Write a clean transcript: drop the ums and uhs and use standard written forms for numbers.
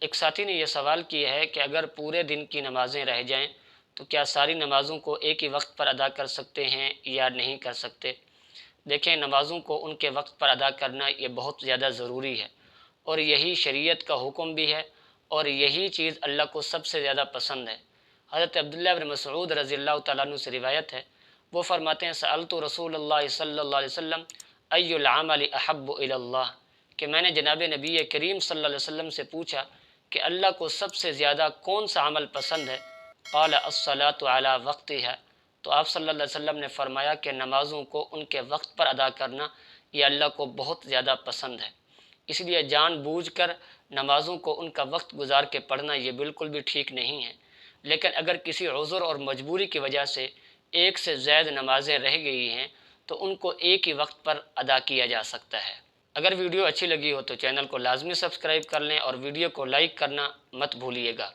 ایک ساتھی نے یہ سوال کیا ہے کہ اگر پورے دن کی نمازیں رہ جائیں تو کیا ساری نمازوں کو ایک ہی وقت پر ادا کر سکتے ہیں یا نہیں کر سکتے؟ دیکھیں، نمازوں کو ان کے وقت پر ادا کرنا یہ بہت زیادہ ضروری ہے، اور یہی شریعت کا حکم بھی ہے، اور یہی چیز اللہ کو سب سے زیادہ پسند ہے۔ حضرت عبداللہ بن مسعود رضی اللہ تعالیٰ عنہ سے روایت ہے، وہ فرماتے ہیں سألت رسول اللہ صلی اللہ علیہ وسلم ای العمل احب الی اللہ، کہ میں نے جناب نبی کریم صلی اللہ علیہ وسلم سے پوچھا کہ اللہ کو سب سے زیادہ کون سا عمل پسند ہے؟ قال الصلاۃ علی وقتها، تو آپ صلی اللہ علیہ وسلم نے فرمایا کہ نمازوں کو ان کے وقت پر ادا کرنا یہ اللہ کو بہت زیادہ پسند ہے۔ اس لیے جان بوجھ کر نمازوں کو ان کا وقت گزار کے پڑھنا یہ بالکل بھی ٹھیک نہیں ہے، لیکن اگر کسی عذر اور مجبوری کی وجہ سے ایک سے زائد نمازیں رہ گئی ہیں تو ان کو ایک ہی وقت پر ادا کیا جا سکتا ہے۔ اگر ویڈیو اچھی لگی ہو تو چینل کو لازمی سبسکرائب کر لیں اور ویڈیو کو لائک کرنا مت بھولیے گا۔